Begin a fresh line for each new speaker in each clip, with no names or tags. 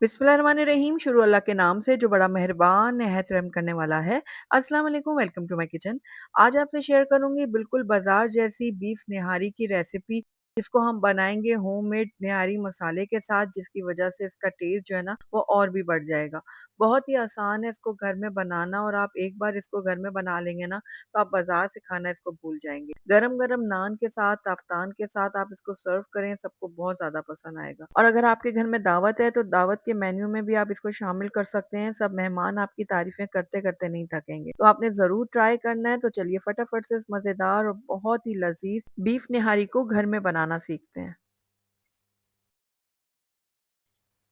बिस्मिल्लाहिर्रहमानिर्रहीम। शुरू अल्लाह के नाम से जो बड़ा मेहरबान निहायत रहम करने वाला है। अस्सलाम वालेकुम, वेलकम टू माय किचन। आज आपसे शेयर करूंगी बिल्कुल बाजार जैसी बीफ निहारी की रेसिपी, जिसको हम बनाएंगे होममेड निहारी मसाले के साथ, जिसकी वजह से इसका टेस्ट जो है ना वो और भी बढ़ जाएगा। बहुत ही आसान है इसको घर में बनाना, और आप एक बार इसको घर में बना लेंगे ना तो आप बाजार से खाना इसको भूल जाएंगे। गरम गरम नान के साथ, अफ्तान के साथ आप इसको सर्व करें, सबको बहुत ज्यादा पसंद आएगा। और अगर आपके घर में दावत है तो दावत के मेन्यू में भी आप इसको शामिल कर सकते हैं। सब मेहमान आपकी तारीफें करते करते नहीं थकेंगे। तो आपने जरूर ट्राई करना है। तो चलिए फटाफट से इस मजेदार और बहुत ही लजीज बीफ निहारी को घर में बनाना सीखते हैं।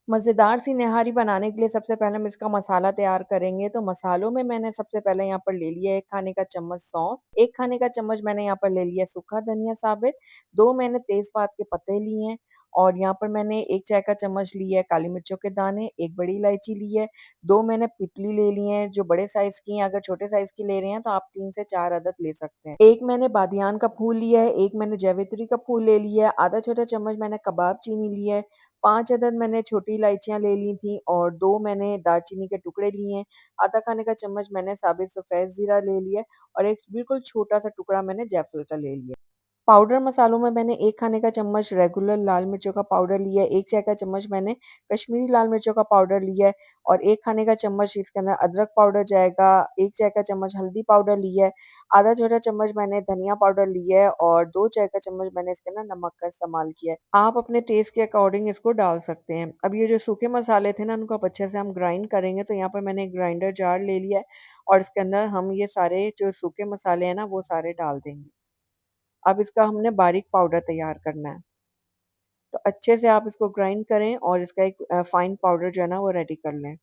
मज़ेदार सी निहारी बनाने के लिए सबसे पहले हम इसका मसाला तैयार करेंगे। तो मसालों में मैंने सबसे पहले यहाँ पर ले लिया 1 खाने का चम्मच सौंफ, 1 खाने का चम्मच मैंने यहाँ पर ले लिया सूखा धनिया साबित, 2 मैंने तेज़पात के पत्ते लिए हैं, और यहाँ पर मैंने 1 चाय का चम्मच लिया है काली मिर्चों के दाने, 1 बड़ी इलायची ली है, 2 मैंने पिपली ले ली हैं जो बड़े साइज़ की हैं। अगर छोटे साइज़ की ले रहे हैं तो आप 3 से 4 अदद ले सकते हैं। 1 मैंने बादियान का फूल लिया है, 1 मैंने जावित्री का फूल ले लिया है, आधा छोटा चम्मच मैंने कबाब चीनी लिया है, 5 अदद मैंने छोटी इलायचियाँ ले ली थी, और 2 मैंने दालचीनी के टुकड़े लिए हैं, आधा खाने का चम्मच मैंने साबित सफ़ेद ज़ीरा ले लिया है, और एक बिल्कुल छोटा-सा टुकड़ा मैंने जायफल का ले लिया है। पाउडर मसालों में मैंने 1 खाने का चम्मच रेगुलर लाल मिर्चों का पाउडर लिया है, 1 चाय का चम्मच मैंने कश्मीरी लाल मिर्चों का पाउडर लिया है, और 1 खाने का चम्मच इसके अंदर अदरक पाउडर जाएगा, 1 चाय का चम्मच हल्दी पाउडर लिया है, आधा छोटा चम्मच मैंने धनिया पाउडर लिया है, और 2 चाय का चम्मच मैंने इसके अंदर नमक का इस्तेमाल किया है। आप अपने टेस्ट के अकॉर्डिंग इसको डाल सकते हैं। अब ये जो सूखे मसाले थे ना, उनको अब अच्छे से हम ग्राइंड करेंगे। तो यहाँ पर मैंने एक ग्राइंडर जार ले लिया है, और इसके अंदर हम ये सारे जो सूखे मसाले हैं ना, वो सारे डाल देंगे। अब इसका हमने बारीक पाउडर तैयार करना है। तो अच्छे से आप इसको ग्राइंड करें, और इसका एक फाइन पाउडर जो है ना वो रेडी कर लें।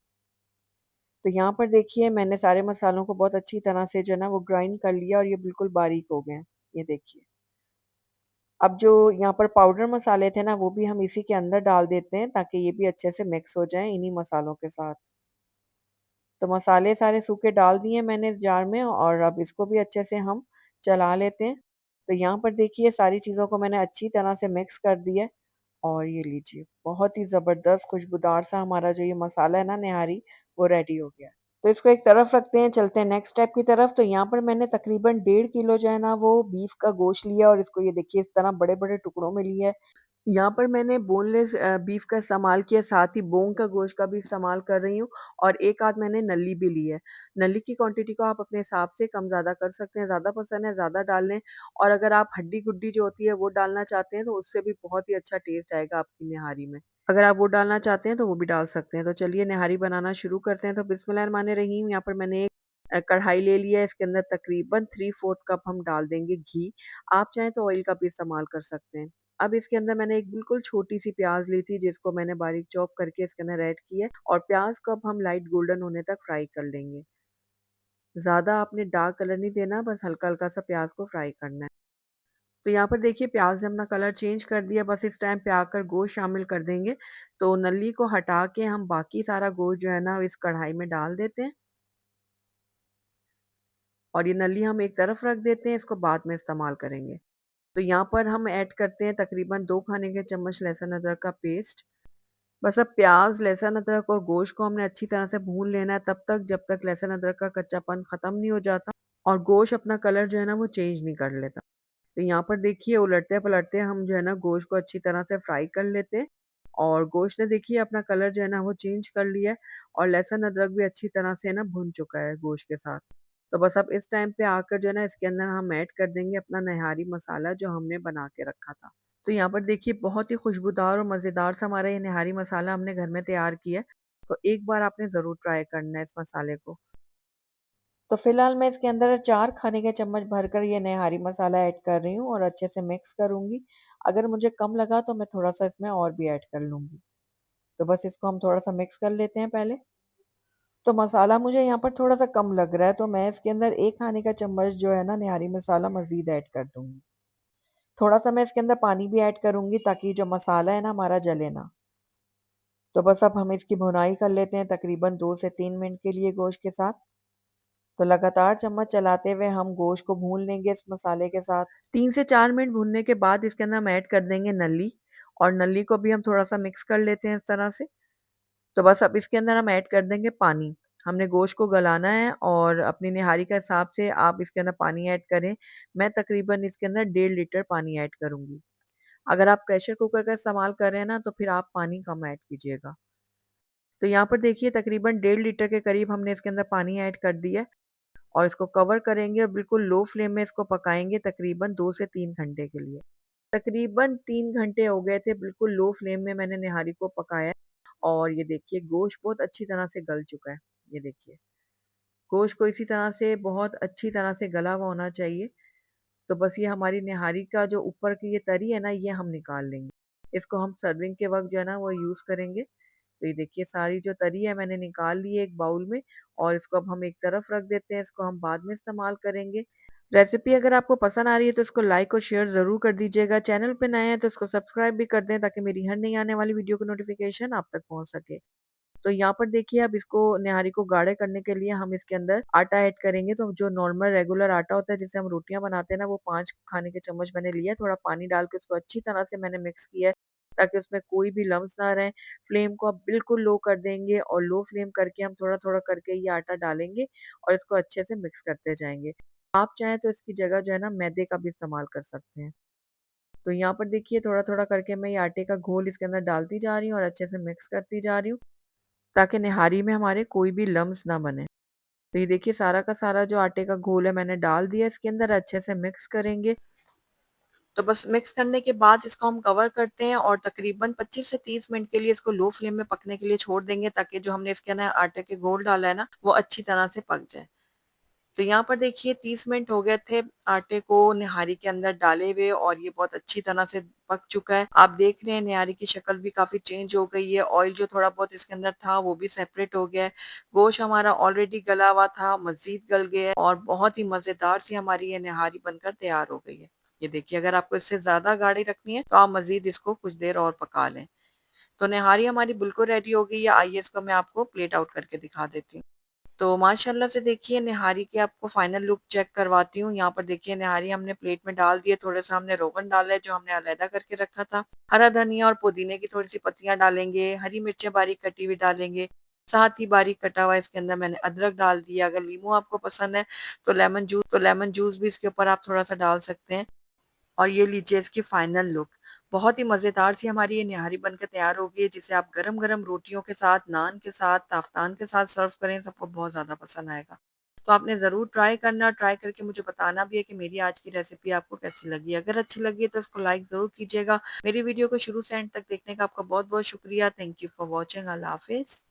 तो यहाँ पर देखिए मैंने सारे मसालों को बहुत अच्छी तरह से जो है ना वो ग्राइंड कर लिया, और ये बिल्कुल बारीक हो गए हैं। ये देखिए। अब जो यहाँ पर पाउडर मसाले थे ना, वो भी हम इसी के अंदर डाल देते हैं, ताकि ये भी अच्छे से मिक्स हो जाएँ इन्हीं मसालों के साथ। तो मसाले सारे सूखे डाल दिए मैंने इस जार में, और अब इसको भी अच्छे से हम चला लेते हैं। तो यहाँ पर देखिए सारी चीज़ों को मैंने अच्छी तरह से मिक्स कर दिया है, और ये लीजिए बहुत ही ज़बरदस्त खुशबूदार सा हमारा जो ये मसाला है ना निहारी, वो रेडी हो गया है। तो इसको एक तरफ रखते हैं, चलते हैं नेक्स्ट स्टेप की तरफ। तो यहाँ पर मैंने तकरीबन 1.5 किलो जो है ना वो बीफ का गोश्त लिया, और इसको ये देखिए इस तरह बड़े-बड़े टुकड़ों में लिया है। यहाँ पर मैंने बोनलेस बीफ का इस्तेमाल किया, साथ ही बोन का गोश्त का भी इस्तेमाल कर रही हूँ, और एक आध मैंने नल्ली भी ली है। नल्ली की क्वांटिटी को आप अपने हिसाब से कम-ज़्यादा कर सकते हैं, ज़्यादा पसंद है ज़्यादा डाल लें, और अगर आप हड्डी-गुड्डी जो होती है वो डालना चाहते हैं तो उससे भी बहुत ही अच्छा टेस्ट आएगा आपकी निहारी में। अगर आप वो डालना चाहते हैं तो वो भी डाल सकते हैं। तो चलिए निहारी बनाना शुरू करते हैं। तो बिस्मिल्लाहिर्रहमानिर्रहीम। यहाँ पर मैंने एक कढ़ाई ले लिया है, इसके अंदर तकरीबन 3/4 कप हम डाल देंगे घी। आप चाहें तो ऑयल का भी इस्तेमाल कर सकते हैं। अब इसके अंदर मैंने एक बिल्कुल छोटी-सी प्याज़ ली थी, जिसको मैंने बारीक चॉप करके इसके अंदर ऐड किया है, और प्याज़ को अब हम लाइट गोल्डन होने तक फ्राई कर लेंगे। ज़्यादा आपने डार्क कलर नहीं देना, बस हल्का-हल्का सा प्याज़ को फ्राई करना है। तो यहाँ पर देखिए प्याज़ ने अपना कलर चेंज कर दिया, बस इस टाइम पे आकर गोश्त शामिल कर देंगे। तो नल्ली को हटा के हम बाकी सारा गोश्त जो है ना इस कढ़ाई में डाल देते हैं, और ये नल्ली हम एक तरफ रख देते हैं, इसको बाद में इस्तेमाल करेंगे। तो यहाँ पर हम ऐड करते हैं तकरीबन 2 खाने के चम्मच लहसुन अदरक का पेस्ट। बस अब प्याज़, लहसुन, अदरक और गोश्त को हमने अच्छी तरह से भून लेना है तब तक, जब तक लहसुन अदरक का कच्चापन ख़त्म नहीं हो जाता और गोश्त अपना कलर जो है ना वो चेंज नहीं कर लेता। तो यहाँ पर देखिए उलटते-पलटते हम जो है ना गोश्त को अच्छी तरह से फ्राई कर लेते हैं, और गोश्त ने देखिए अपना कलर जो है ना वो चेंज कर लिया है, और लहसुन अदरक भी अच्छी तरह से ना भुन चुका है गोश्त के साथ। तो बस अब इस टाइम पे आकर जो है ना इसके अंदर हम ऐड कर देंगे अपना निहारी मसाला जो हमने बना के रखा था। तो यहाँ पर देखिए बहुत ही खुशबूदार और मज़ेदार सा हमारा ये निहारी मसाला हमने घर में तैयार किया है। तो एक बार आपने ज़रूर ट्राई करना है इस मसाले को। तो फिलहाल मैं इसके अंदर 4 खाने के चम्मच भरकर ये निहारी मसाला ऐड कर रही हूँ, और अच्छे से मिक्स करूँगी। अगर मुझे कम लगा तो मैं थोड़ा-सा इसमें और भी ऐड कर लूँगी। तो बस इसको हम थोड़ा-सा मिक्स कर लेते हैं पहले। तो मसाला मुझे यहाँ पर थोड़ा-सा कम लग रहा है, तो मैं इसके अंदर 1 खाने का चम्मच जो है ना निहारी मसाला मज़ीद ऐड कर दूँगी। थोड़ा-सा मैं इसके अंदर पानी भी ऐड करूँगी, ताकि जो मसाला है ना हमारा जले ना। तो बस अब हम इसकी भुनाई कर लेते हैं तकरीबन 2 से 3 मिनट के लिए गोश्त के साथ। तो लगातार चम्मच चलाते हुए हम गोश्त को भून लेंगे इस मसाले के साथ। 3 से 4 मिनट भूनने के बाद इसके अंदर हम ऐड कर देंगे नल्ली, और नल्ली को भी हम थोड़ा-सा मिक्स कर लेते हैं इस तरह से। तो बस अब इसके अंदर हम ऐड कर देंगे पानी। हमने गोश्त को गलाना है और अपनी निहारी के हिसाब से आप इसके अंदर पानी ऐड करें। मैं तकरीबन इसके अंदर 1.5 लीटर पानी ऐड करूँगी। अगर आप प्रेशर कुकर का इस्तेमाल कर रहे हैं ना, तो फिर आप पानी कम ऐड कीजिएगा। तो यहाँ पर देखिए तकरीबन 1.5 लीटर के करीब हमने इसके अंदर पानी ऐड कर दिया है और इसको कवर करेंगे और बिल्कुल लो फ्लेम में इसको पकाएँगे तकरीबन 2 से 3 घंटे के लिए। तकरीबन 3 घंटे हो गए थे, बिल्कुल लो फ्लेम में मैंने निहारी को पकाया है और ये देखिए गोश्त बहुत अच्छी तरह से गल चुका है। ये देखिए, गोश्त को इसी तरह से बहुत अच्छी तरह से गला हुआ होना चाहिए। तो बस ये हमारी निहारी का जो ऊपर की ये तरी है ना, ये हम निकाल लेंगे। इसको हम सर्विंग के वक़्त जो है ना, वो यूज़ करेंगे। तो ये देखिए सारी जो तरी है मैंने निकाल ली है एक बाउल में और इसको अब हम एक तरफ रख देते हैं, इसको हम बाद में इस्तेमाल करेंगे। रेसिपी अगर आपको पसंद आ रही है तो इसको लाइक और शेयर ज़रूर कर दीजिएगा। चैनल पे नए हैं तो इसको सब्सक्राइब भी कर दें ताकि मेरी हर नई आने वाली वीडियो की नोटिफ़िकेशन आप तक पहुँच सके। तो यहाँ पर देखिए अब इसको निहारी को गाढ़े करने के लिए हम इसके अंदर आटा ऐड करेंगे। तो जो नॉर्मल रेगुलर आटा होता है जिससे हम रोटियाँ बनाते हैं ना, वो 5 खाने के चम्मच मैंने लिया है। थोड़ा पानी डाल के उसको अच्छी तरह से मैंने मिक्स किया है ताकि उसमें कोई भी लम्स ना रहें। फ्लेम को आप बिल्कुल लो कर देंगे और लो फ्लेम करके हम थोड़ा-थोड़ा करके ये आटा डालेंगे और इसको अच्छे से मिक्स करते जाएँगे। आप चाहें तो इसकी जगह जो है ना मैदे का भी इस्तेमाल कर सकते हैं। तो यहाँ पर देखिए थोड़ा-थोड़ा करके मैं ये आटे का घोल इसके अंदर डालती जा रही हूँ और अच्छे से मिक्स करती जा रही हूँ। ताकि निहारी में हमारे कोई भी लम्स ना बने। तो ये देखिए सारा का सारा जो आटे का घोल है मैंने डाल दिया इसके अंदर अच्छे से मिक्स करेंगे। तो बस मिक्स करने के बाद इसको हम कवर करते हैं और तकरीबन 25 से 30 मिनट के लिए इसको लो फ्लेम में पकने के लिए छोड़ देंगे ताकि जो हमने इसके अंदर आटे के घोल डाला है ना, वो अच्छी तरह से पक जाए। तो यहाँ पर देखिए 30 मिनट हो गए थे आटे को निहारी के अंदर डाले हुए और ये बहुत अच्छी तरह से पक चुका है। आप देख रहे हैं निहारी की शक्ल भी काफ़ी चेंज हो गई है। ऑयल जो थोड़ा बहुत इसके अंदर था वो भी सेपरेट हो गया है। गोश्त हमारा ऑलरेडी गला हुआ था, मज़ीद गल गया है और बहुत ही मज़ेदार सी हमारी ये निहारी बनकर तैयार हो गई है। ये देखिए अगर आपको इससे ज़्यादा गाढ़ी रखनी है तो आप मज़ीद इसको कुछ देर और पका लें। तो निहारी हमारी बिल्कुल रेडी हो गई है। आइए इसको मैं आपको प्लेट आउट करके दिखा देती हूँ। तो माशाल्लाह से देखिए निहारी की आपको फाइनल लुक चेक करवाती हूँ। यहाँ पर देखिए निहारी हमने प्लेट में डाल दी है, थोड़ा-सा हमने रोगन डाला है जो हमने अलैदा करके रखा था। हरा धनिया और पुदीने की थोड़ी-सी पत्तियाँ डालेंगे, हरी मिर्चें बारीक कटी हुई डालेंगे, साथ ही बारीक कटा हुआ इसके अंदर मैंने अदरक डाल दिया। अगर नींबू आपको पसंद है तो लेमन जूस भी इसके ऊपर आप थोड़ा-सा डाल सकते हैं। और ये लीजिए इसकी फाइनल लुक। बहुत ही मज़ेदार सी हमारी ये निहारी बनकर तैयार हो गई है, जिसे आप गरम-गरम रोटियों के साथ, नान के साथ, ताफ़तान के साथ सर्व करें, सबको बहुत ज़्यादा पसंद आएगा। तो आपने ज़रूर ट्राई करना और ट्राई करके मुझे बताना भी है कि मेरी आज की रेसिपी आपको कैसी लगी। अगर अच्छी लगी है तो इसको लाइक ज़रूर कीजिएगा। मेरी वीडियो को शुरू से एंड तक देखने का आपका बहुत-बहुत शुक्रिया। Thank you for watching. अल्लाह हाफ़िज़।